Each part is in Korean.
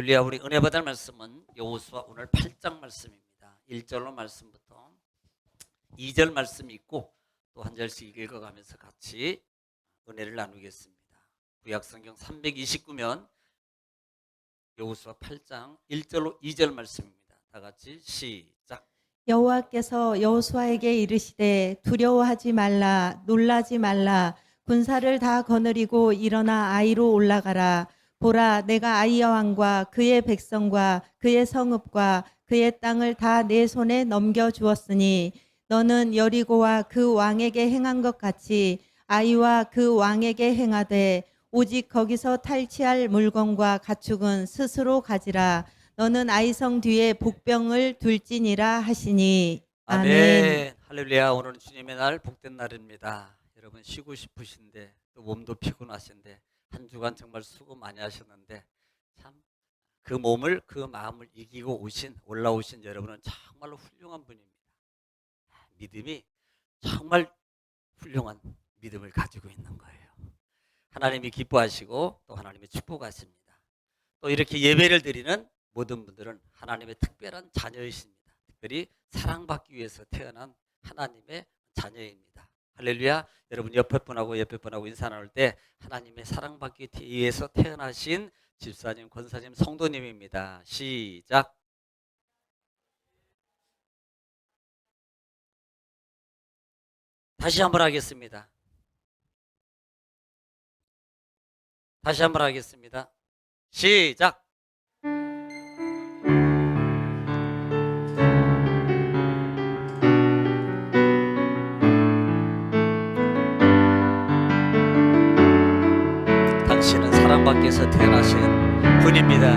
할렐루야. 우리 은혜 받을 말씀은 여호수아 오늘 8장 말씀입니다. 1절로 말씀부터 2절 말씀이 있고 또 한 절씩 읽어가면서 같이 은혜를 나누겠습니다. 구약성경 329면 여호수아 8장 1절로 2절 말씀입니다. 다 같이 시작. 여호와께서 여호수아에게 이르시되 두려워하지 말라 놀라지 말라 군사를 다 거느리고 일어나 아이로 올라가라. 보라, 내가 아이 여왕과 그의 백성과 그의 성읍과 그의 땅을 다 내 손에 넘겨 주었으니 너는 여리고와 그 왕에게 행한 것 같이 아이와 그 왕에게 행하되 오직 거기서 탈취할 물건과 가축은 스스로 가지라. 너는 아이성 뒤에 복병을 둘지니라 하시니. 아멘. 할렐루야. 오늘은 주님의 날, 복된 날입니다. 여러분 쉬고 싶으신데 또 몸도 피곤하신데 한 주간 정말 수고 많이 하셨는데 참 그 몸을 그 마음을 이기고 올라오신 여러분은 정말로 훌륭한 분입니다. 믿음이 정말 훌륭한 믿음을 가지고 있는 거예요. 하나님이 기뻐하시고 또 하나님이 축복하십니다. 또 이렇게 예배를 드리는 모든 분들은 하나님의 특별한 자녀이십니다. 특별히 사랑받기 위해서 태어난 하나님의 자녀입니다. 할렐루야. 여러분 옆에 분하고 인사 나눌 때 하나님의 사랑받기 위해서 태어나신 집사님, 권사님, 성도님입니다. 시작. 다시 한번 하겠습니다. 시작. 당신은 사랑받기에서 태어나신 분입니다.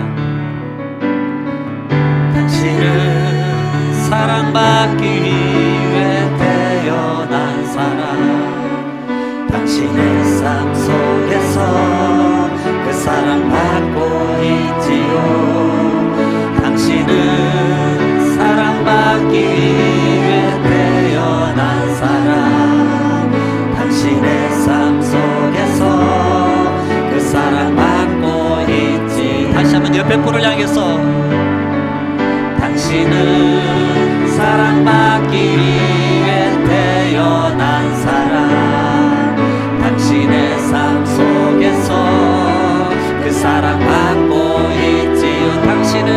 당신은 사랑받기 위해 태어난 사람. 당신의 삶 속에서 그 사랑받고 있지요. 당신은 사랑받기 위해 태어난 사람. 당신의 삶 속에서 그 사랑받고 있지. 다시 한번 옆에 분을 향해서 당신은 사랑받기 위해 태어난 사람. 당신의 삶 속에서 그 사랑받고 있지요. 당신은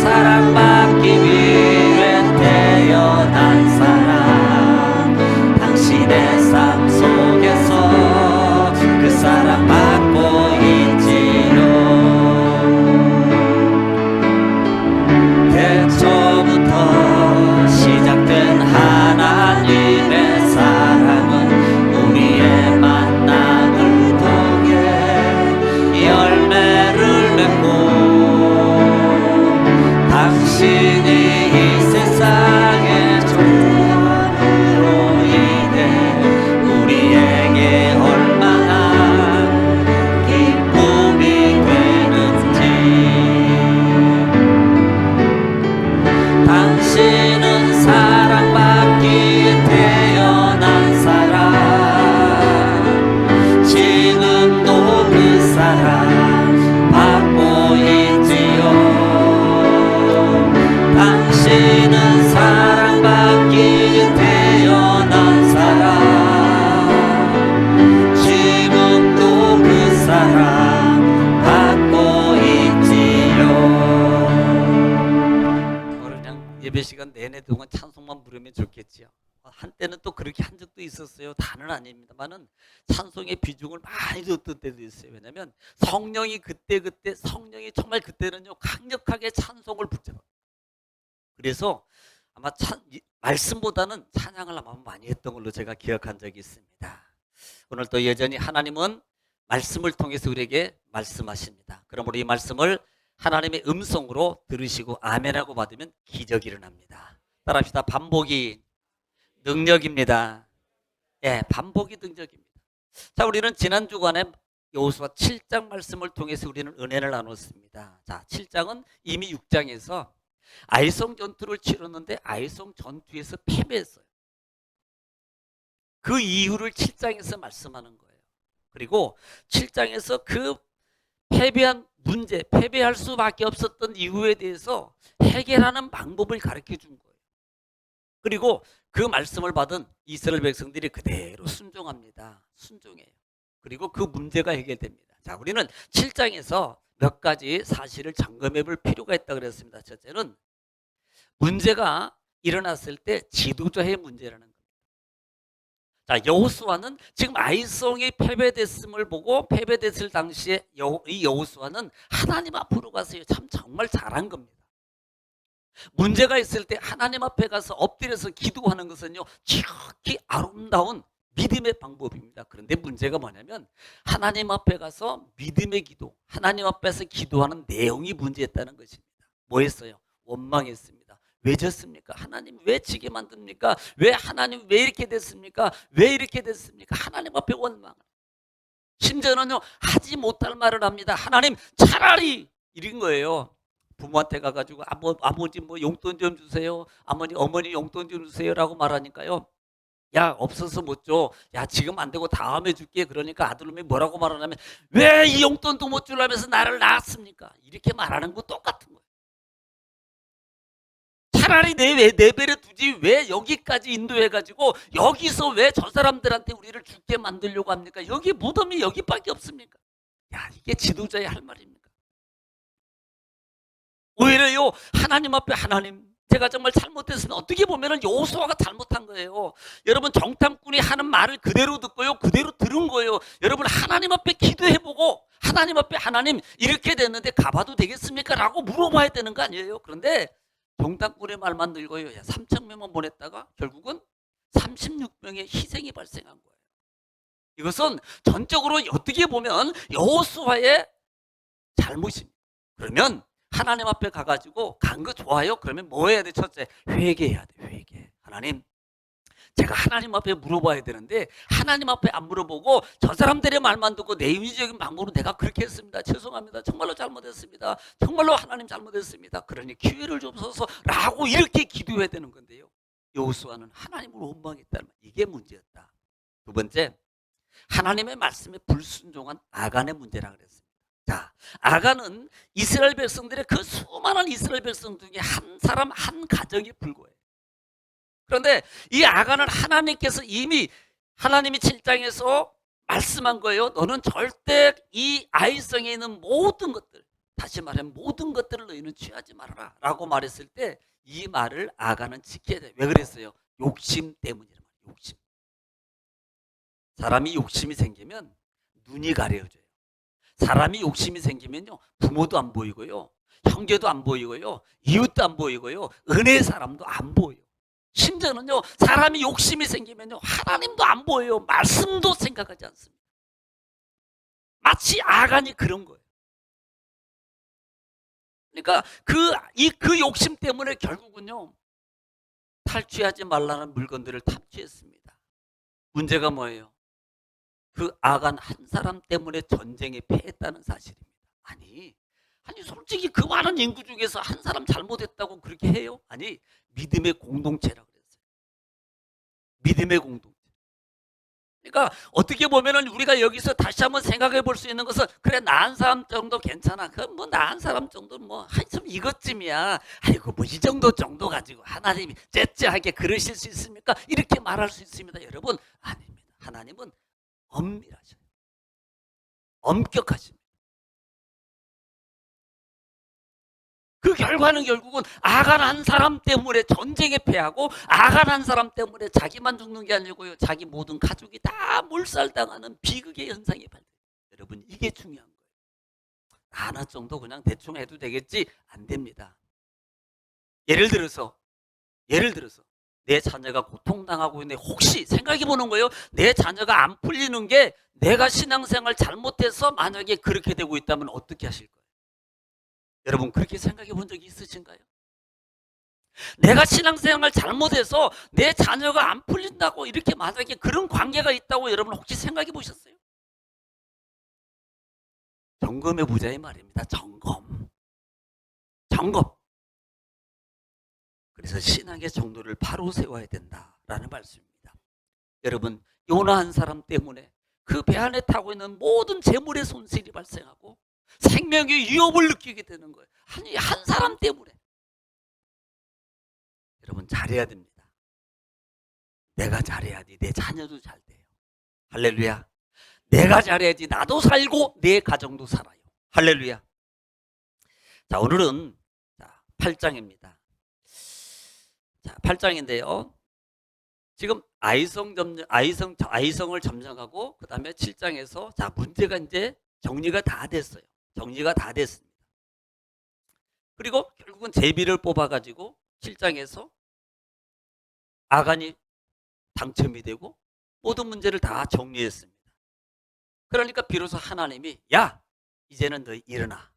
사랑받기 위해 태어난 사람. 당신의 삶 속에서 그 사랑받고 있지요. 태초부터 시작된 하나님의 사랑은 우리의 만남을 통해 열매를 맺고 당신이 이 세상의 존재로 인해 우리에게 얼마나 기쁨이 되는지. 당신은 사랑받기 태어난 사람. 지금도 그 사랑 받고 있지요. 당신은 사랑받기 태어난 사람. 지금도 그 사랑 받고 있지요. 그냥 예배 시간 내내 동안 찬송만 부르면 좋겠지요. 한때는 또 그렇게 한 적도 있었어요. 다는 아닙니다만은 찬송의 비중을 많이 줬던 때도 있어요. 왜냐하면 성령이 성령이 정말 그때는요 강력하게 찬송을 붙잡아요. 그래서 아마 말씀보다는 찬양을 아마 많이 했던 걸로 제가 기억한 적이 있습니다. 오늘 또 여전히 하나님은 말씀을 통해서 우리에게 말씀하십니다. 그러므로 이 말씀을 하나님의 음성으로 들으시고 아멘하고 받으면 기적이 일어납니다. 따라합시다. 반복이 능력입니다. 예, 반복이 능력입니다. 자, 우리는 지난 주간에 여호수아 7장 말씀을 통해서 우리는 은혜를 나눴습니다. 자, 7장은 이미 6장에서 아이성 전투를 치렀는데 아이성 전투에서 패배했어요. 그 이유를 7장에서 말씀하는 거예요. 그리고 7장에서 그 패배한 문제, 패배할 수밖에 없었던 이유에 대해서 해결하는 방법을 가르쳐 준 거예요. 그리고 그 말씀을 받은 이스라엘 백성들이 그대로 순종합니다. 순종해요. 그리고 그 문제가 해결됩니다. 자, 우리는 7장에서 몇 가지 사실을 점검해 볼 필요가 있다고 그랬습니다. 첫째는 문제가 일어났을 때 지도자의 문제라는 겁니다. 자, 여호수아는 지금 아이성이 패배됐음을 보고 패배됐을 당시에 이 여호수아는 하나님 앞으로 가서 참 정말 잘한 겁니다. 문제가 있을 때 하나님 앞에 가서 엎드려서 기도하는 것은요, 지극히 아름다운 믿음의 방법입니다. 그런데 문제가 뭐냐면 하나님 앞에 가서 믿음의 기도, 하나님 앞에서 기도하는 내용이 문제였다는 것입니다. 뭐 했어요? 원망했습니다. 왜 졌습니까? 하나님 왜 지게 만듭니까? 왜 하나님 왜 이렇게 됐습니까? 왜 이렇게 됐습니까? 하나님 앞에 원망. 심지어는요, 하지 못할 말을 합니다. 하나님 차라리 이런 거예요. 부모한테 가가지고 아버지 뭐 용돈 좀 주세요. 어머니 용돈 좀 주세요라고 말하니까요. 야, 없어서 못 줘. 야, 지금 안 되고 다음에 줄게. 그러니까 아들놈이 뭐라고 말하냐면 왜 이 용돈도 못 주려면서 나를 낳았습니까? 이렇게 말하는 거 똑같은 거예요. 차라리 내 배를 두지 왜 여기까지 인도해가지고 여기서 왜 저 사람들한테 우리를 죽게 만들려고 합니까? 여기 무덤이 여기밖에 없습니까? 야, 이게 지도자의 할 말입니까? 오히려요, 하나님 앞에 하나님, 제가 정말 잘못했으면 어떻게 보면 여호수아가 잘못한 거예요. 여러분, 정탐꾼이 하는 말을 그대로 듣고요, 그대로 들은 거예요. 여러분, 하나님 앞에 기도해보고 하나님 앞에 하나님 이렇게 됐는데 가봐도 되겠습니까? 라고 물어봐야 되는 거 아니에요. 그런데 정탐꾼의 말만 들고요, 3,000명만 보냈다가 결국은 36명의 희생이 발생한 거예요. 이것은 전적으로 어떻게 보면 여호수아의 잘못입니다. 그러면 하나님 앞에 가가지고 간 거 좋아요? 그러면 뭐 해야 돼? 첫째, 회개해야 돼. 회개. 하나님, 제가 하나님 앞에 물어봐야 되는데 하나님 앞에 안 물어보고 저 사람들의 말만 듣고 내 인위적인 방법으로 내가 그렇게 했습니다. 죄송합니다. 정말로 잘못했습니다. 정말로 하나님 잘못했습니다. 그러니 기회를 줍소서 라고 이렇게 기도해야 되는 건데요, 여호수아는 하나님을 원망했다는 말. 이게 문제였다. 두 번째, 하나님의 말씀에 불순종한 아간의 문제라 그랬습니다. 자, 아간은 이스라엘 백성들의 그 수많은 이스라엘 백성 중에 한 사람 한 가정이 불과해요. 그런데 이 아간은 하나님께서 이미 하나님이 7장에서 말씀한 거예요. 너는 절대 이 아이성에 있는 모든 것들, 다시 말하면 모든 것들을 너희는 취하지 말아라 라고 말했을 때 이 말을 아간은 지켜야 돼요. 왜 그랬어요? 욕심 때문이란 말이에요. 욕심. 사람이 욕심이 생기면 눈이 가려져요. 사람이 욕심이 생기면요, 부모도 안 보이고요, 형제도 안 보이고요, 이웃도 안 보이고요, 은혜의 사람도 안 보여요. 심지어는요, 사람이 욕심이 생기면요, 하나님도 안 보여요. 말씀도 생각하지 않습니다. 마치 아간이 그런 거예요. 그러니까 그 욕심 때문에 결국은요, 탈취하지 말라는 물건들을 탑취했습니다. 문제가 뭐예요? 그 아간 한 사람 때문에 전쟁에 패했다는 사실입니다. 아니 솔직히 그 많은 인구 중에서 한 사람 잘못했다고 그렇게 해요? 아니, 믿음의 공동체라고 그랬어요. 믿음의 공동체. 그러니까 어떻게 보면은 우리가 여기서 다시 한번 생각해 볼 수 있는 것은, 그래, 나 한 사람 정도 괜찮아. 그럼 뭐 나 한 사람 정도 뭐 한참 이것쯤이야. 아이고 뭐 이 정도 가지고 하나님이 째째하게 그러실 수 있습니까? 이렇게 말할 수 있습니다. 여러분, 아닙니다. 하나님은 엄밀하셔요. 엄격하십니다. 그 결과는 결국은 아간 한 사람 때문에 전쟁에 패하고 아간 한 사람 때문에 자기만 죽는 게 아니고요, 자기 모든 가족이 다 몰살당하는 비극의 현상이 발생해요. 여러분, 이게 중요한 거예요. 하나 정도 그냥 대충 해도 되겠지? 안 됩니다. 예를 들어서 내 자녀가 고통당하고 있는데 혹시 생각해 보는 거예요. 내 자녀가 안 풀리는 게 내가 신앙생활 잘못해서 만약에 그렇게 되고 있다면 어떻게 하실 거예요? 여러분, 그렇게 생각해 본 적이 있으신가요? 내가 신앙생활 잘못해서 내 자녀가 안 풀린다고 이렇게 만약에 그런 관계가 있다고 여러분 혹시 생각해 보셨어요? 점검해 보자의 말입니다. 점검. 그래서 신앙의 정도를 바로 세워야 된다라는 말씀입니다. 여러분, 요나 한 사람 때문에 그 배 안에 타고 있는 모든 재물의 손실이 발생하고 생명의 위협을 느끼게 되는 거예요. 아니, 한 사람 때문에. 여러분, 잘해야 됩니다. 내가 잘해야지 내 자녀도 잘 돼요. 할렐루야. 내가 잘해야지 나도 살고 내 가정도 살아요. 할렐루야. 자, 오늘은 8장입니다. 자, 8장인데요. 지금 아이성을 점령하고 그 다음에 7장에서 자, 문제가 이제 정리가 다 됐어요. 정리가 다 됐습니다. 그리고 결국은 제비를 뽑아가지고 7장에서 아간이 당첨이 되고 모든 문제를 다 정리했습니다. 그러니까 비로소 하나님이 야, 이제는 너 일어나.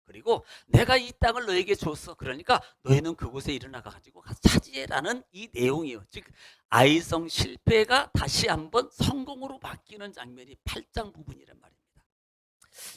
그리고 내가 이 땅을 너에게 줬어. 그러니까 너희는 그곳에 일어나가 가지고 가서 차지해라는 이 내용이에요. 즉 아이성 실패가 다시 한번 성공으로 바뀌는 장면이 8장 부분이란 말입니다.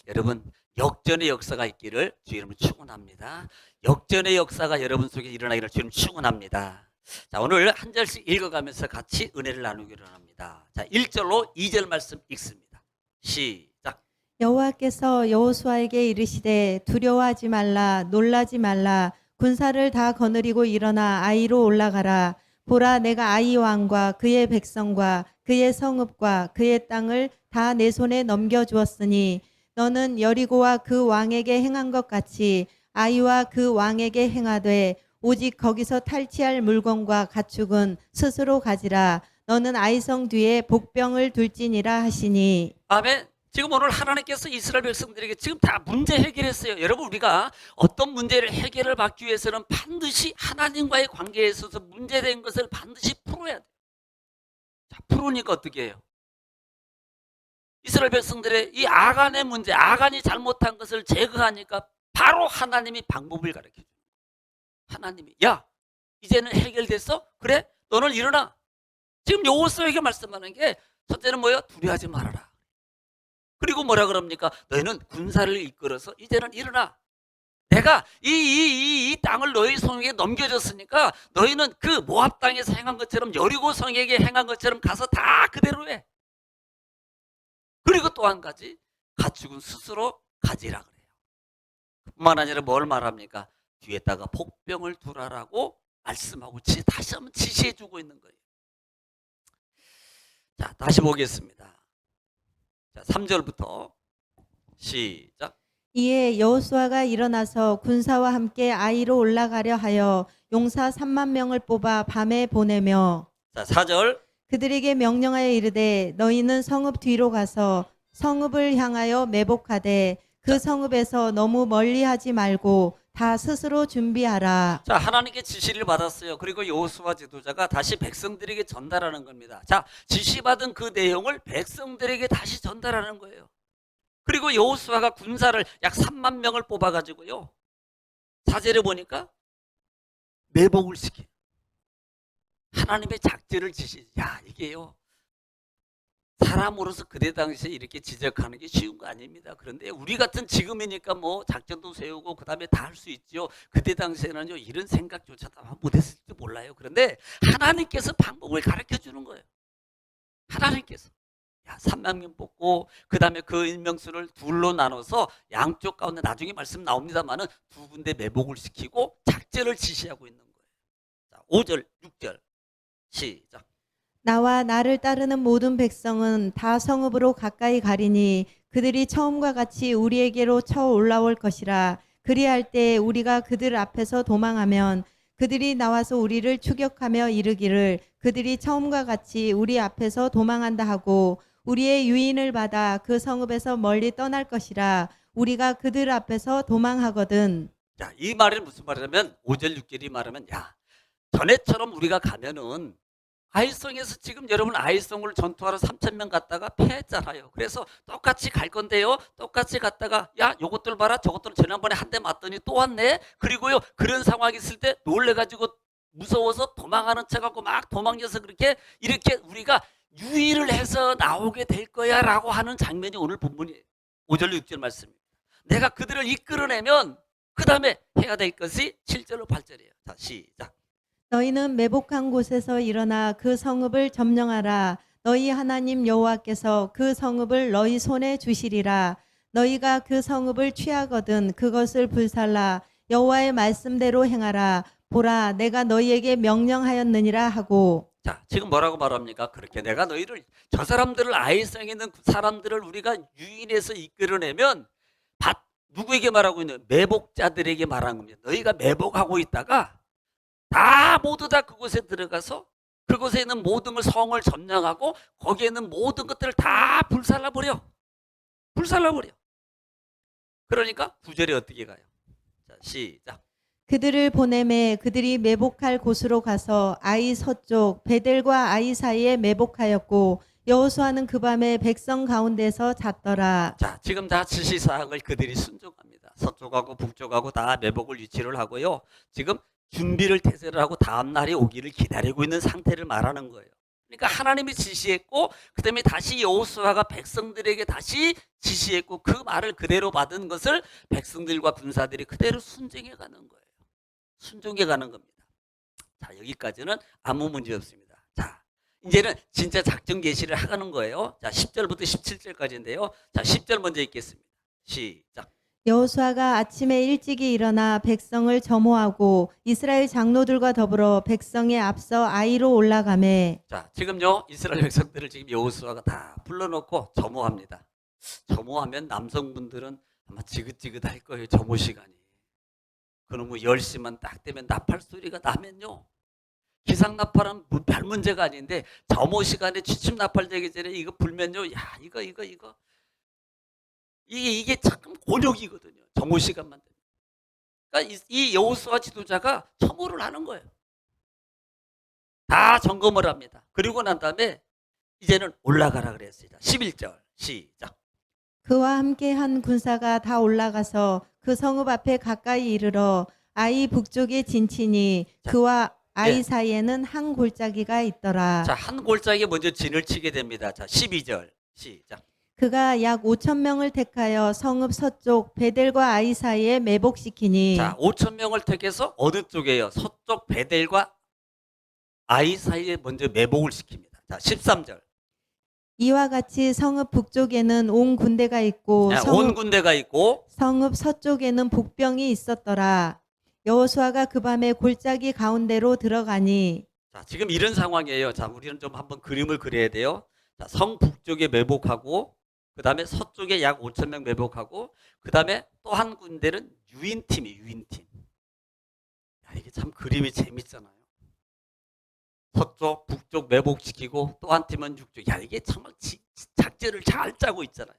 여러분, 역전의 역사가 있기를 주 이름으로 축원합니다. 역전의 역사가 여러분 속에 일어나기를 주 이름으로 축원합니다. 자, 오늘 한 절씩 읽어가면서 같이 은혜를 나누기로 합니다. 자, 1절로 2절 말씀 읽습니다. 시작. 여호와께서 여호수아에게 이르시되 두려워하지 말라 놀라지 말라 군사를 다 거느리고 일어나 아이로 올라가라. 보라, 내가 아이 왕과 그의 백성과 그의 성읍과 그의 땅을 다 내 손에 넘겨주었으니 너는 여리고와 그 왕에게 행한 것 같이 아이와 그 왕에게 행하되 오직 거기서 탈취할 물건과 가축은 스스로 가지라. 너는 아이성 뒤에 복병을 둘지니라 하시니. 아멘. 지금 오늘 하나님께서 이스라엘 백성들에게 지금 다 문제 해결했어요. 여러분, 우리가 어떤 문제를 해결을 받기 위해서는 반드시 하나님과의 관계에 있어서 문제된 것을 반드시 풀어야 돼요. 자, 풀으니까 어떻게 해요? 이스라엘 백성들의 이 아간의 문제, 아간이 잘못한 것을 제거하니까 바로 하나님이 방법을 가르쳐줘요. 하나님이 야, 이제는 해결됐어? 그래? 너는 일어나. 지금 여호수아에게 말씀하는 게 첫째는 뭐예요? 두려워하지 말아라. 그리고 뭐라 그럽니까? 너희는 군사를 이끌어서 이제는 일어나. 내가 이 땅을 너희 손에게 넘겨줬으니까 너희는 그 모압 땅에서 행한 것처럼 여리고 성에게 행한 것처럼 가서 다 그대로 해. 그리고 또 한 가지, 가축은 스스로 가지라 그래요. 뿐만 아니라 뭘 말합니까? 뒤에다가 복병을 두라라고 말씀하고 다시 한번 지시해주고 있는 거예요. 자, 다시 보겠습니다. 자, 3절부터 시작. 이에 여호수아가 일어나서 군사와 함께 아이로 올라가려 하여 용사 3만 명을 뽑아 밤에 보내며 자, 4절. 그들에게 명령하여 이르되 너희는 성읍 뒤로 가서 성읍을 향하여 매복하되 그 성읍에서 너무 멀리하지 말고 다 스스로 준비하라. 자, 하나님께 지시를 받았어요. 그리고 여호수아 지도자가 다시 백성들에게 전달하는 겁니다. 자, 지시받은 그 내용을 백성들에게 다시 전달하는 거예요. 그리고 여호수아가 군사를 약 3만 명을 뽑아가지고요. 4절에 보니까 매복을 시켜요. 하나님의 작전을 야, 이게요. 사람으로서 그때 당시에 이렇게 지적하는 게 쉬운 거 아닙니다. 그런데 우리 같은 지금이니까 뭐 작전도 세우고 그 다음에 다 할 수 있죠. 그때 당시에는요, 이런 생각조차도 못했을지도 몰라요. 그런데 하나님께서 방법을 가르쳐 주는 거예요. 하나님께서. 야, 3만 명 뽑고 그 다음에 그 인명수를 둘로 나눠서 양쪽 가운데 나중에 말씀 나옵니다만은 두 군데 매복을 시키고 작전을 지시하고 있는 거예요. 자, 5절, 6절 시작. 나와 나를 따르는 모든 백성은 다 성읍으로 가까이 가리니 그들이 처음과 같이 우리에게로 쳐 올라올 것이라. 그리할 때 우리가 그들 앞에서 도망하면 그들이 나와서 우리를 추격하며 이르기를 그들이 처음과 같이 우리 앞에서 도망한다 하고 우리의 유인을 받아 그 성읍에서 멀리 떠날 것이라. 우리가 그들 앞에서 도망하거든. 자, 이 말은 무슨 말이냐면 5절 6절이 말하면 야, 전에처럼 우리가 가면은 아이성에서 지금 여러분 아이성을 전투하러 3,000명 갔다가 패했잖아요. 그래서 똑같이 갈 건데요. 똑같이 갔다가 야, 요것들 봐라. 저것들 지난번에 한 대 맞더니 또 왔네. 그리고요, 그런 상황이 있을 때 놀래가지고 무서워서 도망하는 척하고 막 도망쳐서 이렇게 우리가 유의를 해서 나오게 될 거야 라고 하는 장면이 오늘 본문이에요. 5절 6절 말씀입니다. 내가 그들을 이끌어내면 그 다음에 해야 될 것이 7절로 8절이에요. 자, 시작. 너희는 매복한 곳에서 일어나 그 성읍을 점령하라. 너희 하나님 여호와께서 그 성읍을 너희 손에 주시리라. 너희가 그 성읍을 취하거든 그것을 불살라 여호와의 말씀대로 행하라. 보라, 내가 너희에게 명령하였느니라 하고. 자, 지금 뭐라고 말합니까? 그렇게 내가 너희를, 저 사람들을, 아이성에 있는 그 사람들을 우리가 유인해서 이끌어내면 누구에게 말하고 있는? 매복자들에게 말하는 겁니다. 너희가 매복하고 있다가 다 모두 다 그곳에 들어가서 그곳에 있는 모든 걸, 성을 점령하고 거기에 있는 모든 것들을 다 불살라버려. 불살라버려. 그러니까 9절에 어떻게 가요? 자, 시작. 그들을 보내매 그들이 매복할 곳으로 가서 아이 서쪽 베델과 아이 사이에 매복하였고 여호수아는 그 밤에 백성 가운데서 잤더라. 자, 지금 다 지시사항을 그들이 순종합니다. 서쪽하고 북쪽하고 다 매복을 위치를 하고요. 지금 준비를 태세를 하고 다음 날이 오기를 기다리고 있는 상태를 말하는 거예요. 그러니까 하나님이 지시했고 그다음에 다시 여호수아가 백성들에게 다시 지시했고 그 말을 그대로 받은 것을 백성들과 군사들이 그대로 순종해 가는 거예요. 순종해 가는 겁니다. 자, 여기까지는 아무 문제 없습니다. 자, 이제는 진짜 작전 개시를 하는 거예요. 자, 10절부터 17절까지인데요. 자, 10절 먼저 읽겠습니다. 시작. 여호수아가 아침에 일찍이 일어나 백성을 점호하고 이스라엘 장로들과 더불어 백성에 앞서 아이로 올라가매. 자, 지금요 이스라엘 백성들을 지금 여호수아가 다 불러놓고 점호합니다. 점호하면 남성분들은 아마 지긋지긋할 거예요. 점호 시간이. 그놈의 10시만 딱 되면 나팔 소리가 나면요. 기상나팔은 별 문제가 아닌데 점호 시간에 취침 나팔 되기 전에 이거 불면요. 야, 이게 참 곤욕이거든요. 점호 시간만 되면. 그러니까 이 여호수아 지도자가 점호를 하는 거예요. 다 점검을 합니다. 그리고 난 다음에 이제는 올라가라 그랬어요. 11절 시작. 그와 함께 한 군사가 다 올라가서 그 성읍 앞에 가까이 이르러 아이 북쪽에 진치니 그와 아이 네. 사이에는 한 골짜기가 있더라. 자, 한 골짜기에 먼저 진을 치게 됩니다. 자, 12절 시작. 그가 약 5천 명을 택하여 성읍 서쪽 베델과 아이 사이에 매복시키니. 자, 5천 명을 택해서 어느 쪽에요? 서쪽 베델과 아이 사이에 먼저 매복을 시킵니다. 자, 13절. 이와 같이 성읍 북쪽에는 온 군대가 있고 온 군대가 있고 성읍 서쪽에는 복병이 있었더라. 여호수아가 그 밤에 골짜기 가운데로 들어가니. 자, 지금 이런 상황이에요. 자, 우리는 좀 한번 그림을 그려야 돼요. 자, 성 북쪽에 매복하고 그 다음에 서쪽에 약 5천 명 매복하고 그 다음에 또 한 군데는 유인팀이 유인팀. 야, 이게 참 그림이 재밌잖아요. 서쪽, 북쪽 매복시키고 또 한 팀은 북쪽. 야, 이게 정말 작전을 잘 짜고 있잖아요.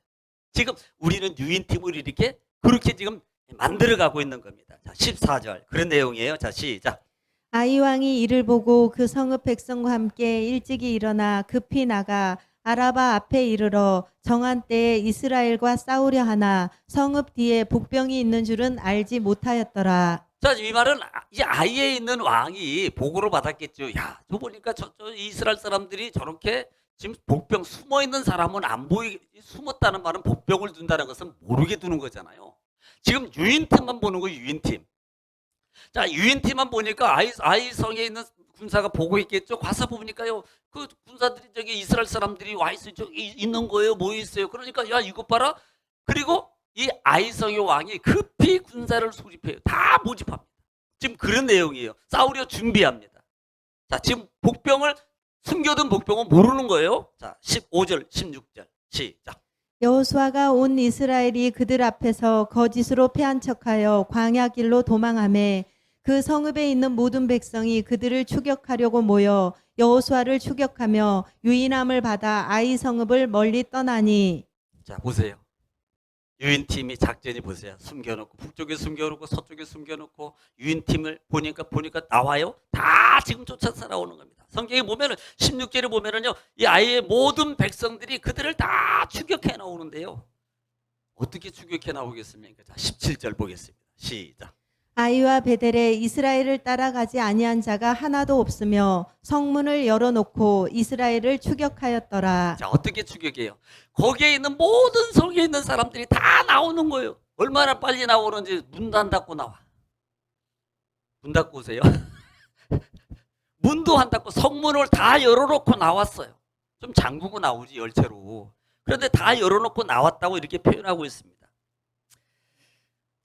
지금 우리는 유인팀을 이렇게 그렇게 지금 만들어가고 있는 겁니다. 자, 14절 그런 내용이에요. 자, 시작. 아이 왕이 이를 보고 그 성읍 백성과 함께 일찍이 일어나 급히 나가 아라바 앞에 이르러 정한 때에 이스라엘과 싸우려 하나 성읍 뒤에 복병이 있는 줄은 알지 못하였더라. 자, 이 말은 이 아이에 있는 왕이 보고를 받았겠죠. 야, 저 보니까 저 이스라엘 사람들이 저렇게 지금 복병 숨어 있는 사람은 안 숨었다는 말은 복병을 둔다는 것은 모르게 두는 거잖아요. 지금 유인팀만 보는 거예요. 유인팀. 자, 유인팀만 보니까 아이 성에 있는 군사가 보고 있겠죠. 가서 보니까요, 그 군사들이 저기 이스라엘 사람들이 와 있어요. 저기 있는 거예요. 모여 있어요. 그러니까 야, 이것 봐라. 그리고 이 아이성의 왕이 급히 군사를 소집해요. 다 모집합니다. 지금 그런 내용이에요. 싸우려 준비합니다. 자, 지금 복병을 숨겨둔 복병은 모르는 거예요. 자, 15절, 16절 시작. 여호수아가 온 이스라엘이 그들 앞에서 거짓으로 패한 척하여 광야 길로 도망하매 그 성읍에 있는 모든 백성이 그들을 추격하려고 모여 여호수아를 추격하며 유인함을 받아 아이 성읍을 멀리 떠나니. 자, 보세요. 유인팀이 작전이 보세요. 숨겨놓고 북쪽에 숨겨놓고 서쪽에 숨겨놓고 유인팀을 보니까 나와요. 다 지금 쫓아서 나오는 겁니다. 성경에 보면은 16절에 보면은요, 이 아이의 모든 백성들이 그들을 다 추격해 나오는데요. 어떻게 추격해 나오겠습니까? 자, 17절 보겠습니다. 시작. 아이와 베델에 이스라엘을 따라가지 아니한 자가 하나도 없으며 성문을 열어놓고 이스라엘을 추격하였더라. 자, 어떻게 추격해요? 거기에 있는 모든 성에 있는 사람들이 다 나오는 거예요. 얼마나 빨리 나오는지 문도 안 닫고 나와. 문 닫고 오세요. 문도 안 닫고 성문을 다 열어놓고 나왔어요. 좀 잠그고 나오지 열쇠로. 그런데 다 열어놓고 나왔다고 이렇게 표현하고 있습니다.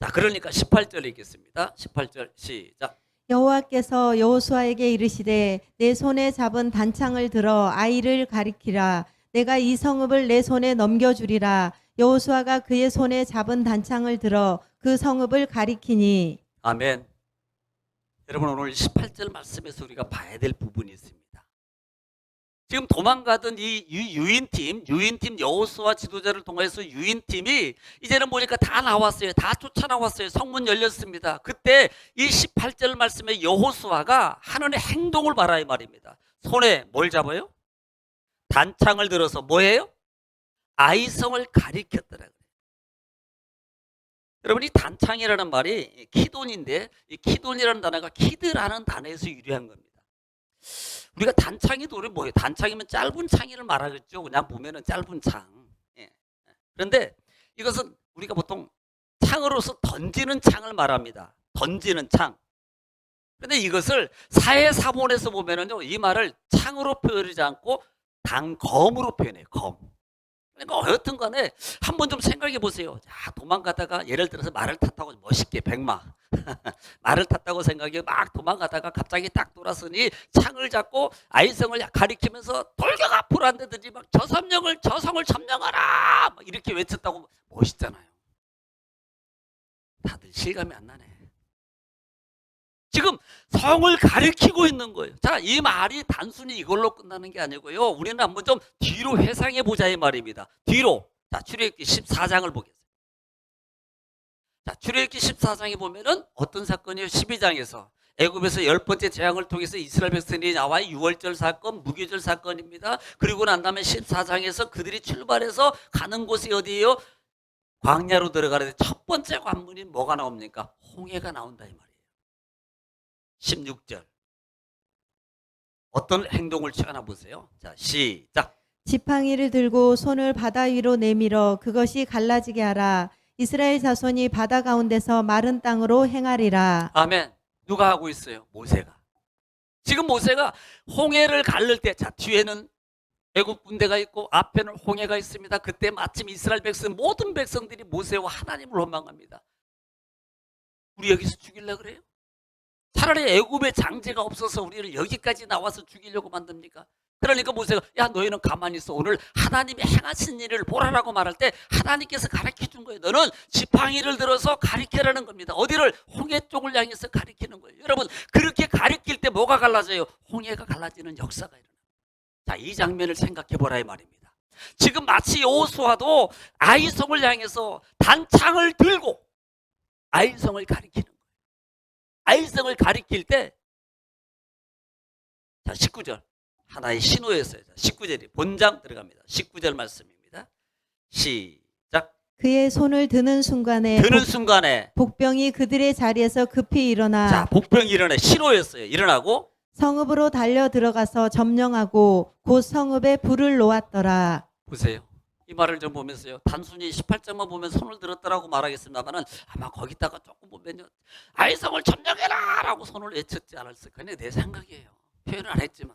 자, 그러니까 18절 읽겠습니다. 18절 시작. 여호와께서 여호수아에게 이르시되 내 손에 잡은 단창을 들어 아이를 가리키라. 내가 이 성읍을 내 손에 넘겨주리라. 여호수아가 그의 손에 잡은 단창을 들어 그 성읍을 가리키니. 아멘. 여러분, 오늘 18절 말씀에서 우리가 봐야 될 부분이 있습니다. 지금 도망가던 이 유인팀 여호수아 지도자를 통해서 유인팀이 이제는 보니까 다 나왔어요. 다 쫓아나왔어요. 성문 열렸습니다. 그때 이 18절 말씀에 여호수아가 하는 행동을 봐라 이 말입니다. 손에 뭘 잡아요? 단창을 들어서 뭐예요? 아이성을 가리켰더라. 여러분, 이 단창이라는 말이 키돈인데, 이 키돈이라는 단어가 키드라는 단어에서 유래한 겁니다. 우리가 단창이 우리 뭐예요? 단창이면 짧은 창의를 말하겠죠. 그냥 보면은 짧은 창. 예. 그런데 이것은 우리가 보통 창으로서 던지는 창을 말합니다. 던지는 창. 그런데 이것을 사회사본에서 보면은요, 이 말을 창으로 표현하지 않고 단검으로 표현해요. 검. 그러니까 여튼 간에 한번 좀 생각해 보세요. 자, 도망가다가 예를 들어서 말을 탔다고 멋있게 백마 말을 탔다고 생각해 막 도망가다가 갑자기 딱 돌아서니 창을 잡고 아이성을 가리키면서 돌격 앞으로 한다든지 막 저성을 점령하라 막 이렇게 외쳤다고 멋있잖아요. 다들 실감이 안 나네. 지금 성을 가리키고 있는 거예요. 자, 이 말이 단순히 이걸로 끝나는 게 아니고요. 우리는 한번 좀 뒤로 회상해 보자 이 말입니다. 뒤로. 자, 출애굽기 14장을 보겠습니다. 자, 출애굽기 14장에 보면은 어떤 사건이에요? 12장에서 애굽에서 10번째 재앙을 통해서 이스라엘 백성들이 나와 유월절 사건, 무교절 사건입니다. 그리고 난 다음에 14장에서 그들이 출발해서 가는 곳이 어디예요? 광야로 들어가는데 첫 번째 관문이 뭐가 나옵니까? 홍해가 나온다 이 말이에요. 16절 어떤 행동을 취하나 보세요. 자, 시작. 지팡이를 들고 손을 바다 위로 내밀어 그것이 갈라지게 하라. 이스라엘 자손이 바다 가운데서 마른 땅으로 행하리라. 아멘. 누가 하고 있어요? 모세가. 지금 모세가 홍해를 가를 때, 자, 뒤에는 애굽 군대가 있고 앞에는 홍해가 있습니다. 그때 마침 이스라엘 백성 모든 백성들이 모세와 하나님을 원망합니다. 우리 여기서 죽일래 그래요? 차라리 애굽의 장제가 없어서 우리를 여기까지 나와서 죽이려고 만듭니까? 그러니까 모세가 야, 너희는 가만히 있어. 오늘 하나님이 행하신 일을 보라라고 말할 때 하나님께서 가르쳐 준 거예요. 너는 지팡이를 들어서 가리키라는 겁니다. 어디를? 홍해 쪽을 향해서 가리키는 거예요. 여러분, 그렇게 가리킬 때 뭐가 갈라져요? 홍해가 갈라지는 역사가 일어나요. 자, 이 장면을 생각해 보라 이 말입니다. 지금 마치 여호수아도 아이성을 향해서 단창을 들고 아이성을 가리키는 거예요. 아이성을 가리킬 때, 자, 19절. 하나의 신호였어요. 19절이 본장 들어갑니다. 19절 말씀입니다. 시작. 그의 손을 드는 순간에 복병이 그들의 자리에서 급히 일어나 자, 복병이 일어나 신호였어요. 일어나고 성읍으로 달려 들어가서 점령하고 곧 성읍에 불을 놓았더라. 보세요. 이 말을 좀 보면서요. 단순히 18장만 보면 손을 들었다라고 말하겠습니다만은 아마 거기다가 조금 보면요. 아이성을 점령해라! 라고 손을 외쳤지 않았을까. 그냥 내 생각이에요. 표현을 안 했지만.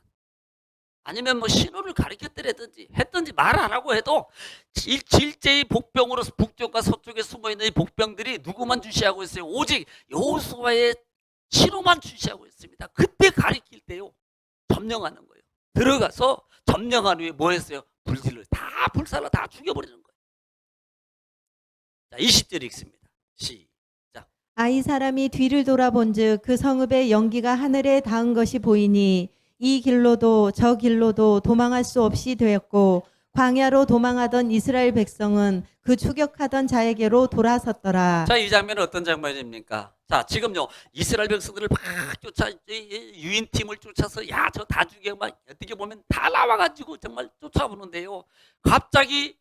아니면 뭐 신호를 가리켰더라든지 했든지 말 안 하고 해도 질제의 복병으로서 북쪽과 서쪽에 숨어있는 이 복병들이 누구만 주시하고 있어요? 오직 여호수아의 신호만 주시하고 있습니다. 그때 가리킬 때요. 점령하는 거예요. 들어가서 점령한 후에 뭐 했어요? 불질러 다 불살라 다 죽여버리는 거예요. 자, 20절 읽습니다. 시작. 아이 사람이 뒤를 돌아본즉 그 성읍의 연기가 하늘에 닿은 것이 보이니 이 길로도 저 길로도 도망할 수 없이 되었고 광야로 도망하던 이스라엘 백성은 그 추격하던 자에게로 돌아섰더라. 자, 이 장면은 어떤 장면입니까? 자, 지금요 이스라엘 백성들을 막 쫓아 유인팀을 쫓아서 야, 저 다 죽여 막 어떻게 보면 다 나와가지고 정말 쫓아오는데요. 갑자기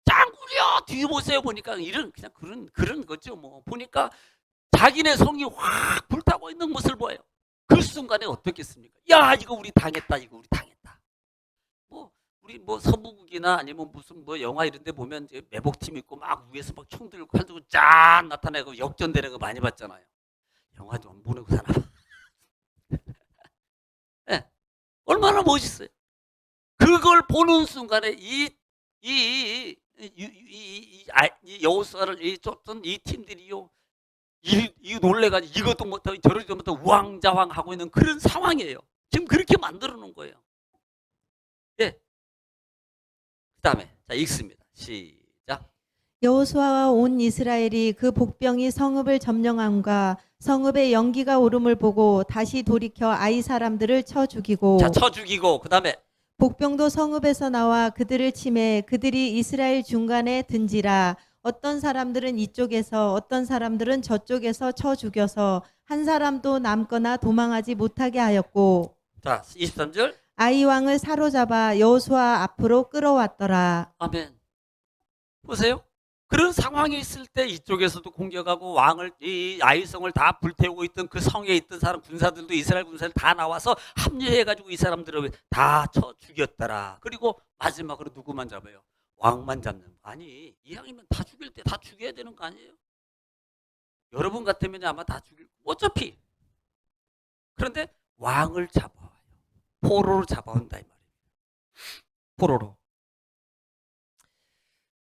짱구려 뒤에 보세요. 보니까 이런 그냥 그런 거죠. 뭐 보니까 자기네 성이 확 불타고 있는 모습을 보여요. 그 순간에 어떻겠습니까? 야, 이거 우리 당했다. 이거 우리 당했다. 뭐 우리 뭐 서부국이나 아니면 무슨 뭐 영화 이런 데 보면 이제 매복팀 있고 막 위에서 막 총 들고 칼 들고 짠 나타나고 역전되는 거 많이 봤잖아요. 영화도 안 보내고 살아. 네. 얼마나 멋있어요. 그걸 보는 순간에 이 이 여호수아를 쫓던 이 팀들이요, 이 놀래가지고 이것도 못하고 저러지도 못하고 우왕좌왕하고 있는 그런 상황이에요. 지금 그렇게 만들어 놓은 거예요. 예. 그 다음에 자 읽습니다. 시작. 여호수아와 온 이스라엘이 그 복병이 성읍을 점령함과 성읍의 연기가 오름을 보고 다시 돌이켜 아이 사람들을 쳐 죽이고 자, 쳐 죽이고 그 다음에 복병도 성읍에서 나와 그들을 치매 그들이 이스라엘 중간에 든지라 어떤 사람들은 이쪽에서 어떤 사람들은 저쪽에서 쳐 죽여서 한 사람도 남거나 도망하지 못하게 하였고 자 23절. 아이 왕을 사로잡아 여호수아 앞으로 끌어왔더라. 아멘. 보세요. 그런 상황이 있을 때 이쪽에서도 공격하고 왕을 이 아이성을 다 불태우고 있던 그 성에 있던 사람 군사들도 이스라엘 군사들 다 나와서 합류해가지고 이 사람들을 다 쳐 죽였더라. 그리고 마지막으로 누구만 잡아요? 왕만 잡는 거. 아니 이왕이면 다 죽일 때 다 죽여야 되는 거 아니에요? 여러분 같으면 아마 다 죽일 어차피. 그런데 왕을 잡아와요. 포로로 잡아온다 이 말이에요. 포로로.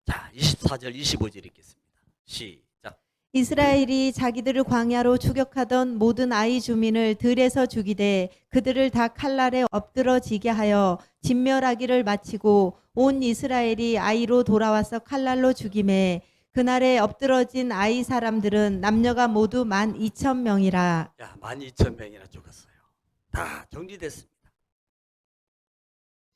자 24절 25절 읽겠습니다. 시작. 이스라엘이 자기들을 광야로 추격하던 모든 아이 주민을 들에서 죽이되 그들을 다 칼날에 엎드러지게 하여 진멸하기를 마치고 온 이스라엘이 아이로 돌아와서 칼날로 죽임에 그날에 엎드러진 아이 사람들은 남녀가 모두 12,000명이라. 야 12,000명이나 죽었어요. 다 정리됐습니다.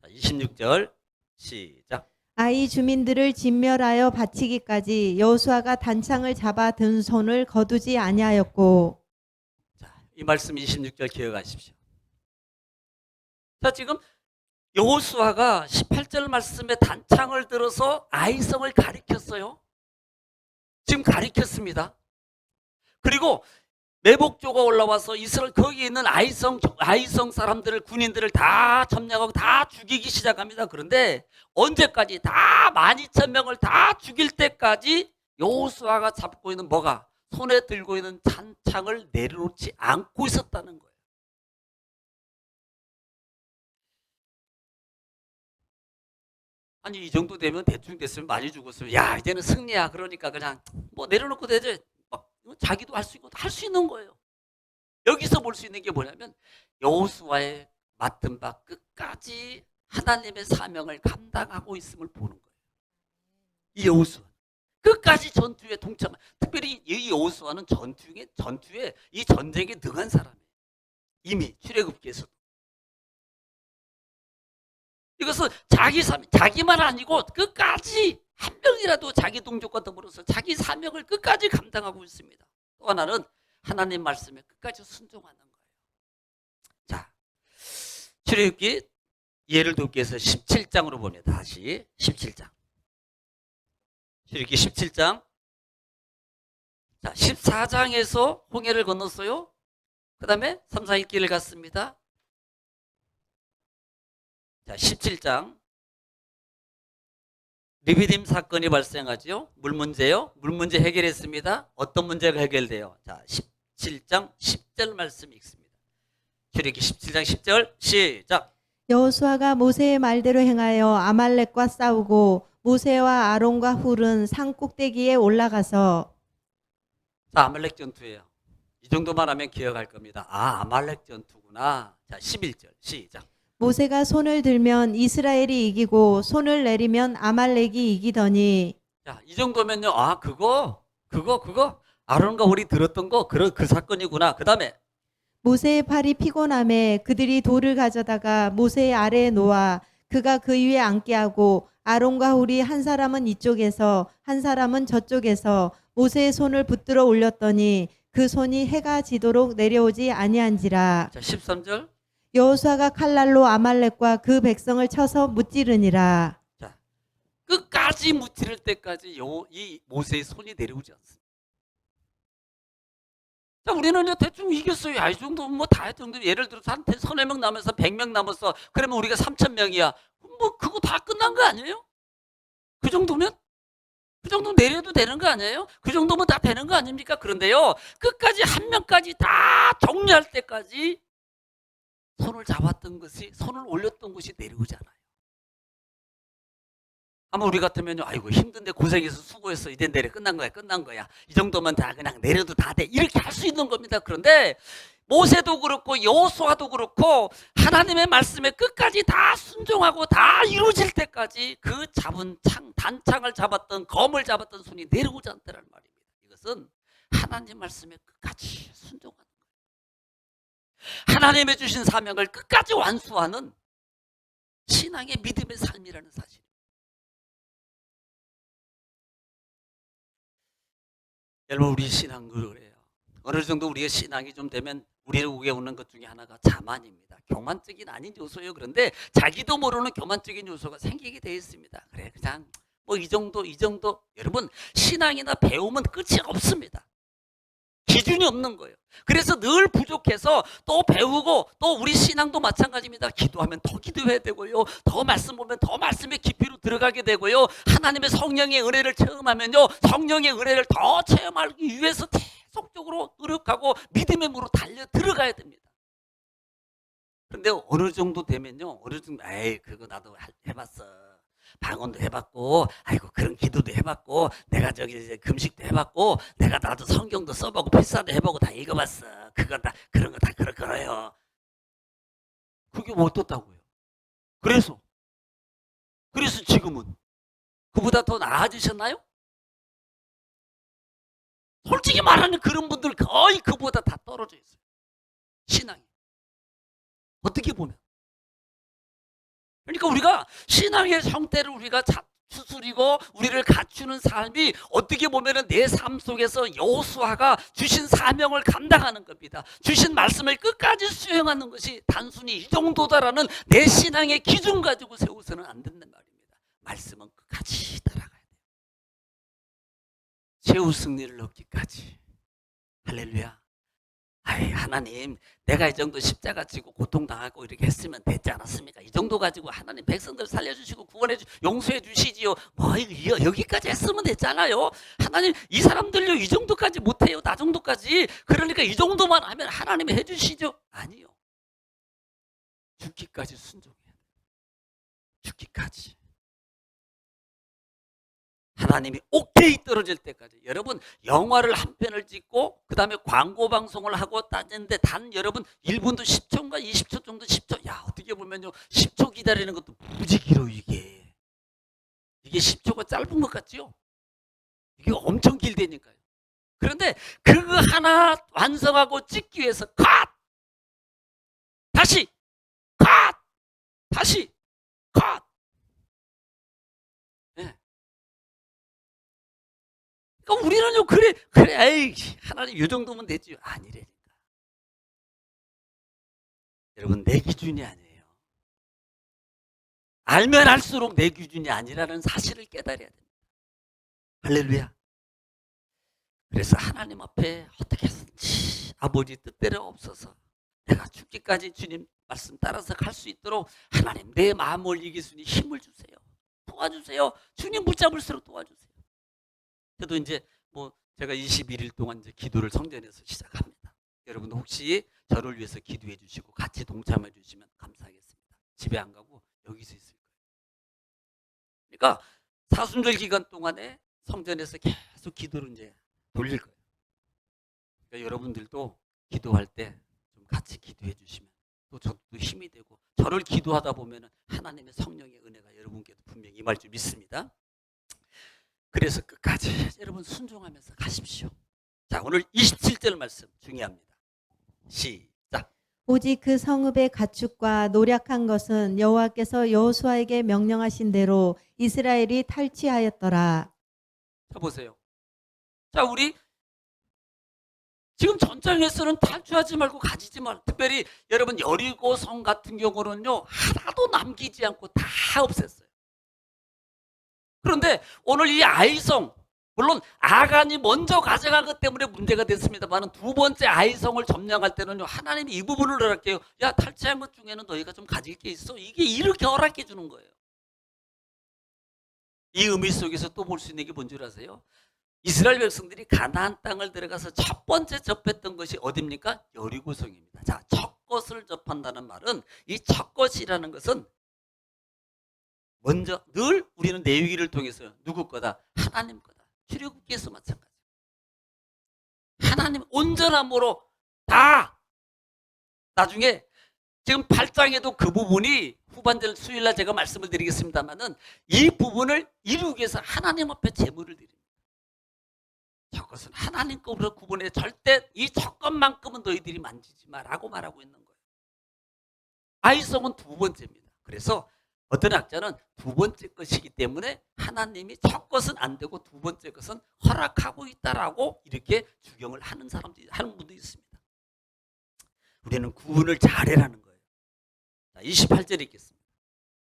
자 26절 시작. 아이 주민들을 진멸하여 바치기까지 여호수아가 단창을 잡아 든 손을 거두지 아니하였고. 자, 이 말씀 26절 기억하십시오. 자, 지금 여호수아가 18절 말씀에 단창을 들어서 아이성을 가리켰어요. 지금 가리켰습니다. 그리고 매복조가 올라와서 이스라엘 거기에 있는 아이성 사람들을 군인들을 다 점령하고 다 죽이기 시작합니다. 그런데 언제까지 다 12,000명을 다 죽일 때까지 여호수아가 잡고 있는 뭐가 손에 들고 있는 단창을 내려놓지 않고 있었다는 거예요. 아니 이 정도 되면 대충 됐으면 많이 죽었으면 야 이제는 승리야 그러니까 그냥 뭐 내려놓고 되지. 자기도 할 수 있고 할 수 있는 거예요. 여기서 볼 수 있는 게 뭐냐면 여호수아의 맡은 바 끝까지 하나님의 사명을 감당하고 있음을 보는 거예요. 이 여호수아 끝까지 전투에 동참. 특별히 이 여호수아는 전투에 이 전쟁에 능한 사람이에요. 이미 출애굽기에서도. 이것은 자기만 아니고 끝까지 한 명이라도 자기 동족과 더불어서 자기 사명을 끝까지 감당하고 있습니다. 또 하나는 하나님 말씀에 끝까지 순종하는 거예요. 자, 출애굽기 예를 돕기 위해서 17장으로 봅니다. 다시 17장. 출애굽기 17장. 자, 14장에서 홍해를 건넜어요. 그 다음에 3, 4일 길을 갔습니다. 자, 17장. 르비딤 사건이 발생하죠. 물 문제요. 물 문제 해결했습니다. 어떤 문제가 해결돼요? 자, 17장 10절 말씀 읽습니다. 출애굽기 17장 10절 시작. 여호수아가 모세의 말대로 행하여 아말렉과 싸우고 모세와 아론과 훌은 산 꼭대기에 올라가서. 자, 아말렉 전투예요. 이 정도만 하면 기억할 겁니다. 아, 아말렉 전투구나. 자, 11절 시작. 모세가 손을 들면 이스라엘이 이기고 손을 내리면 아말렉이 이기더니. 자, 이 정도면요. 아, 그거 아론과 홀이 들었던 거 그 사건이구나. 그 다음에 모세의 팔이 피곤함에 그들이 돌을 가져다가 모세의 아래에 놓아 그가 그 위에 앉게 하고 아론과 홀이 한 사람은 이쪽에서 한 사람은 저쪽에서 모세의 손을 붙들어 올렸더니 그 손이 해가 지도록 내려오지 아니한지라. 자, 13절. 여호수아가 칼날로 아말렉과 그 백성을 쳐서 무찌르니라. 자, 끝까지 무찌를 때까지 이 모세의 손이 내려오지 않습니다. 자, 우리는 대충 이겼어요. 야, 이 정도면 뭐 다 했던 예를 들어서 한 서너 명 남았어, 100명 남았어. 그러면 우리가 3,000명이야. 뭐 그거 다 끝난 거 아니에요? 그 정도면 내려도 되는 거 아니에요? 그 정도면 다 되는 거 아닙니까? 그런데요, 끝까지 한 명까지 다 정리할 때까지 손을 올렸던 것이 내려오지 않아요. 아마 우리 같으면요, 아이고 힘든데 고생해서 수고했어, 이제 내려 끝난 거야, 끝난 거야, 이 정도면 다 그냥 내려도 다 돼, 이렇게 할 수 있는 겁니다. 그런데 모세도 그렇고 여호수아도 그렇고 하나님의 말씀에 끝까지 다 순종하고 다 이루어질 때까지 그 잡은 단창을 잡았던 검을 잡았던 손이 내려오지 않더란 말입니다. 이것은 하나님 말씀에 끝까지 순종하는 거예요. 하나님의 주신 사명을 끝까지 완수하는 신앙의 믿음의 삶이라는 사실. 여러분, 우리 신앙 그래요. 어느 정도 우리의 신앙이 좀 되면 우리에게 오는 것 중에 하나가 자만입니다. 교만적인 아닌 요소예요. 그런데 자기도 모르는 교만적인 요소가 생기게 되어 있습니다. 그래, 그냥 뭐 이 정도. 여러분, 신앙이나 배움은 끝이 없습니다. 기준이 없는 거예요. 그래서 늘 부족해서 또 배우고, 또 우리 신앙도 마찬가지입니다. 기도하면 더 기도해야 되고요, 더 말씀 보면 더 말씀의 깊이로 들어가게 되고요, 하나님의 성령의 은혜를 체험하면요, 성령의 은혜를 더 체험하기 위해서 계속적으로 노력하고 믿음의 물로 달려 들어가야 됩니다. 그런데 어느 정도 되면요, 어느 정도, 에이 그거 나도 해봤어, 방언도 해봤고, 아이고 그런 기도도 해봤고, 내가 저기 이제 금식도 해봤고, 내가 나도 성경도 써보고 필사도 해보고 다 읽어봤어, 그거 다 그런 거 다 그렇거라요. 그게 뭐 어떻다고요? 그래서 지금은 그보다 더 나아지셨나요? 솔직히 말하는 그런 분들 거의 그보다 다 떨어져 있어요. 신앙이. 어떻게 보면. 그러니까 우리가 신앙의 형태를 우리가 추스리고 우리를 갖추는 삶이 어떻게 보면 내 삶 속에서 여호수아가 주신 사명을 감당하는 겁니다. 주신 말씀을 끝까지 수행하는 것이 단순히 이 정도다라는 내 신앙의 기준 가지고 세워서는 안 된단 말입니다. 말씀은 끝까지 따라가야 돼요. 최후 승리를 얻기까지. 할렐루야. 아이, 하나님, 내가 이 정도 십자가 지고 고통당하고 이렇게 했으면 됐지 않았습니까? 이 정도 가지고 하나님 백성들 살려주시고 용서해 주시지요. 뭐 여기까지 했으면 됐잖아요. 하나님, 이 사람들요 이 정도까지 못해요. 나 정도까지. 그러니까 이 정도만 하면 하나님이 해주시죠. 아니요. 죽기까지 순종해야 돼요. 죽기까지. 하나님이 오케이 떨어질 때까지. 여러분, 영화를 한 편을 찍고 그 다음에 광고 방송을 하고 따지는데 단 여러분 1분도 10초인가 20초 정도, 10초. 야, 어떻게 보면요 10초 기다리는 것도 무지 길어. 이게 10초가 짧은 것 같죠? 이게 엄청 길다니까요. 그런데 그거 하나 완성하고 찍기 위해서 컷! 다시 컷! 다시 컷! 그러니까 우리는요, 그래, 에이, 하나님 이 정도면 되지. 아니라니까. 여러분, 내 기준이 아니에요. 알면 알수록 내 기준이 아니라는 사실을 깨달아야 됩니다. 할렐루야. 그래서 하나님 앞에 어떻게 해서든지 아버지 뜻대로 없어서 내가 죽기까지 주님 말씀 따라서 갈 수 있도록 하나님 내 마음을 이길 수 있는 힘을 주세요. 도와주세요. 주님 붙잡을수록 도와주세요. 저도 이제 뭐 제가 21일 동안 이제 기도를 성전에서 시작합니다. 여러분도 혹시 저를 위해서 기도해 주시고 같이 동참해 주시면 감사하겠습니다. 집에 안 가고 여기서 있을 거예요. 그러니까 사순절 기간 동안에 성전에서 계속 기도를 이제 돌릴 거예요. 그러니까 여러분들도 기도할 때 좀 같이 기도해 주시면 또 저도 힘이 되고, 저를 기도하다 보면 하나님의 성령의 은혜가 여러분께도 분명히 임할 줄 믿습니다. 그래서 끝까지 여러분 순종하면서 가십시오. 자, 오늘 27절 말씀 중요합니다. 시작. 오직 그 성읍의 가축과 노력한 것은 여호와께서 여호수아에게 명령하신 대로 이스라엘이 탈취하였더라. 자, 보세요. 자, 우리 지금 전장에서는 탈취하지 말고 가지지 말고, 특별히 여러분 여리고 성 같은 경우는요 하나도 남기지 않고 다 없앴어요. 그런데 오늘 이 아이성, 물론 아간이 먼저 가져가기 때문에 문제가 됐습니다만 두 번째 아이성을 점령할 때는요 하나님이 이 부분을 허락해요. 야, 탈취한 것 중에는 너희가 좀 가질 게 있어. 이게 이렇게 허락해 주는 거예요. 이 의미 속에서 또 볼 수 있는 게 뭔 줄 아세요? 이스라엘 백성들이 가나안 땅을 들어가서 첫 번째 접했던 것이 어디입니까? 여리고성입니다. 자, 첫 것을 접한다는 말은, 이 첫 것이라는 것은 먼저 늘 우리는 내위기를 통해서 누구 거다? 하나님 거다. 출애굽기에서 마찬가지. 하나님 온전함으로 다 나중에 지금 8장에도 그 부분이 후반절 수요일날 제가 말씀을 드리겠습니다만은 이 부분을 이루기 위해서 하나님 앞에 제물을 드립니다. 저것은 하나님 것으로 구분해 절대 이 저것만큼은 너희들이 만지지 마라고 말하고 있는 거예요. 아이성은 두 번째입니다. 그래서 어떤 학자는 두 번째 것이기 때문에 하나님이 첫 것은 안 되고 두 번째 것은 허락하고 있다라고 이렇게 주경을 하는 사람들이 하는 분도 있습니다. 우리는 구분을 잘해라는 거예요. 자, 28절 읽겠습니다.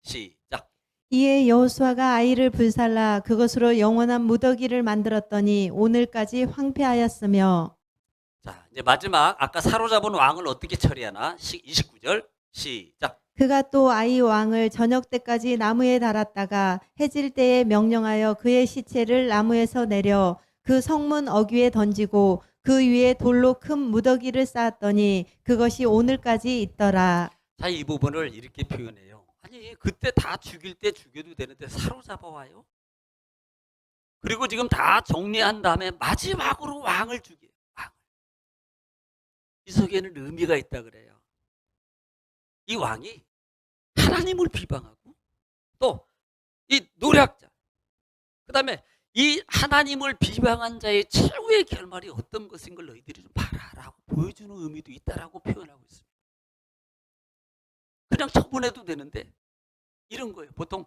시작. 이에 여호수아가 아이를 불살라 그것으로 영원한 무더기를 만들었더니 오늘까지 황폐하였으며. 자, 이제 마지막 아까 사로잡은 왕을 어떻게 처리하나? 29절 시작. 그가 또 아이 왕을 저녁 때까지 나무에 달았다가 해질 때에 명령하여 그의 시체를 나무에서 내려 그 성문 어귀에 던지고 그 위에 돌로 큰 무더기를 쌓았더니 그것이 오늘까지 있더라. 자, 이 부분을 이렇게 표현해요. 아니, 그때 다 죽일 때 죽여도 되는데 사로잡아 와요. 그리고 지금 다 정리한 다음에 마지막으로 왕을 죽여요. 왕을. 이 속에는 의미가 있다 그래요. 이 왕이 하나님을 비방하고 또 이 노략자, 그 다음에 이 하나님을 비방한 자의 최후의 결말이 어떤 것인 걸 너희들이 좀 봐라라고 보여주는 의미도 있다라고 표현하고 있습니다. 그냥 처분해도 되는데 이런 거예요. 보통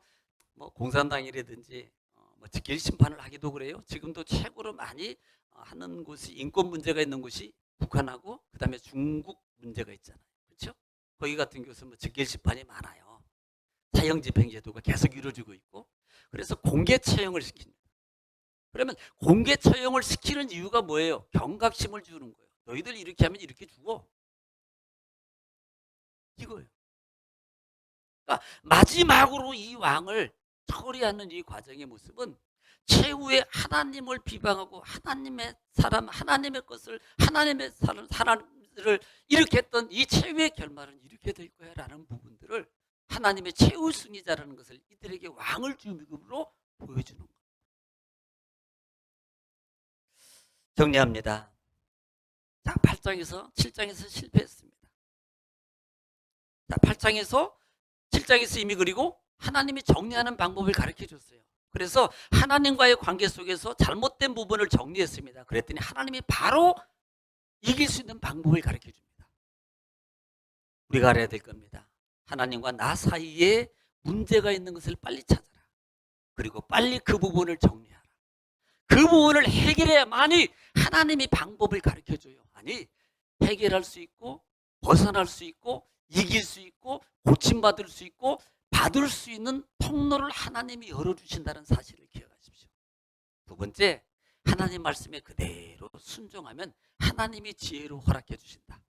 뭐 공산당이라든지 뭐 직결 심판을 하기도 그래요. 지금도 최고로 많이 하는 곳이 인권 문제가 있는 곳이 북한하고 그다음에 중국 문제가 있잖아요. 그렇죠? 거기 같은 곳은 뭐 직결 심판이 많아요. 사형 집행 제도가 계속 이루어지고 있고 그래서 공개 처형을 시킵니다. 그러면 공개 처형을 시키는 이유가 뭐예요? 경각심을 주는 거예요. 너희들 이렇게 하면 이렇게 죽어. 이거예요. 그러니까 마지막으로 이 왕을 처리하는 이 과정의 모습은 최후의 하나님을 비방하고 하나님의 사람, 하나님의 것을, 하나님의 사람을 이렇게 했던 이 최후의 결말은 이렇게 될 거야 라는 부분들을 하나님의 최후 승리자라는 것을 이들에게 왕을 주임으로 보여주는 거예요. 정리합니다. 자, 8장에서 7장에서 실패했습니다. 자, 8장에서 7장에서 이미 그리고 하나님이 정리하는 방법을 가르쳐 줬어요. 그래서 하나님과의 관계 속에서 잘못된 부분을 정리했습니다. 그랬더니 하나님이 바로 이길 수 있는 방법을 가르쳐 줍니다. 우리가 알아야 될 겁니다. 하나님과 나 사이에 문제가 있는 것을 빨리 찾아라. 그리고 빨리 그 부분을 정리하라. 그 부분을 해결해야만이 하나님이 방법을 가르쳐 줘요. 아니, 해결할 수 있고 벗어날 수 있고 이길 수 있고 고침받을 수 있고 받을 수 있는 통로를 하나님이 열어주신다는 사실을 기억하십시오. 두 번째, 하나님 말씀에 그대로 순종하면 하나님이 지혜로 허락해 주신다.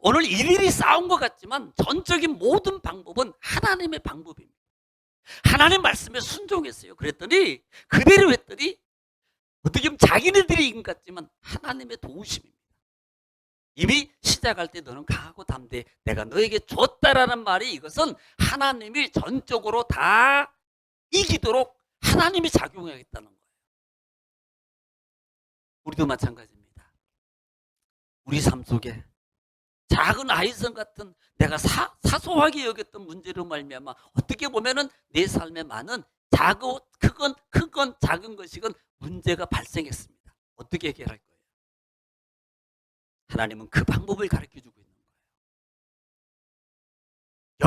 오늘 일일이 싸운 것 같지만 전적인 모든 방법은 하나님의 방법입니다. 하나님 말씀에 순종했어요. 그랬더니 그대로 했더니 어떻게 보면 자기네들이 이긴 것 같지만 하나님의 도우심입니다. 이미 시작할 때 너는 강하고 담대해 내가 너에게 줬다라는 말이 이것은 하나님이 전적으로 다 이기도록 하나님이 작용하겠다는 거예요. 우리도 마찬가지입니다. 우리 삶 속에 작은 아이성 같은 내가 사소하게 여겼던 문제로 말미암아 어떻게 보면은 내 삶에 많은 크건 작은 것이건 문제가 발생했습니다. 어떻게 해결할 거예요? 하나님은 그 방법을 가르쳐주고 있는 거예요.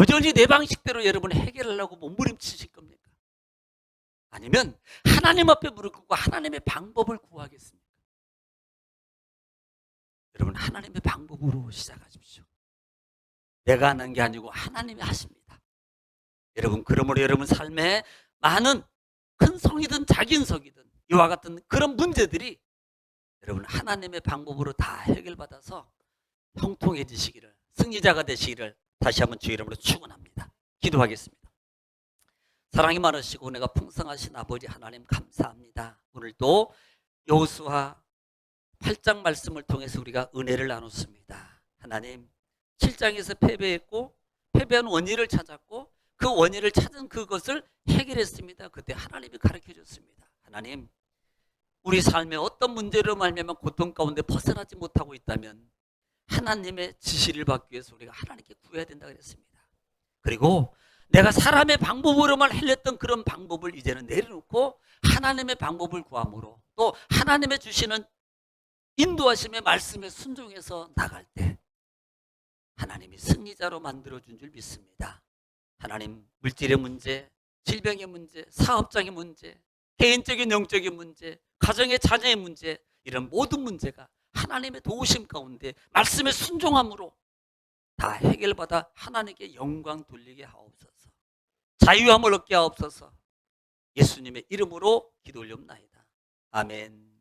여전히 내 방식대로 여러분 해결하려고 몸부림치실 겁니까? 아니면 하나님 앞에 무릎 꿇고 하나님의 방법을 구하겠습니까? 여러분 하나님의 방법으로 시작하십시오. 내가 하는 게 아니고 하나님이 하십니다. 여러분 그러므로 여러분 삶에 많은 큰 성이든 작은 성이든 이와 같은 그런 문제들이 여러분 하나님의 방법으로 다 해결받아서 형통해지시기를 승리자가 되시기를 다시 한번 주의 이름으로 축원합니다. 기도하겠습니다. 사랑이 많으시고 은혜가 풍성하신 아버지 하나님 감사합니다. 오늘도 여호수아 8장 말씀을 통해서 우리가 은혜를 나눴습니다. 하나님 7장에서 패배했고 패배한 원인을 찾았고 그 원인을 찾은 그것을 해결했습니다. 그때 하나님이 가르쳐 줬습니다. 하나님, 우리 삶에 어떤 문제로 말미암아 고통 가운데 벗어나지 못하고 있다면 하나님의 지시를 받기 위해서 우리가 하나님께 구해야 된다 그랬습니다. 그리고 내가 사람의 방법으로만 해냈던 그런 방법을 이제는 내려놓고 하나님의 방법을 구함으로, 또 하나님의 주시는 인도하심의 말씀에 순종해서 나갈 때 하나님이 승리자로 만들어준 줄 믿습니다. 하나님, 물질의 문제, 질병의 문제, 사업장의 문제, 개인적인 영적인 문제, 가정의 자녀의 문제, 이런 모든 문제가 하나님의 도우심 가운데 말씀에 순종함으로 다 해결받아 하나님께 영광 돌리게 하옵소서. 자유함을 얻게 하옵소서. 예수님의 이름으로 기도 올리옵나이다. 아멘.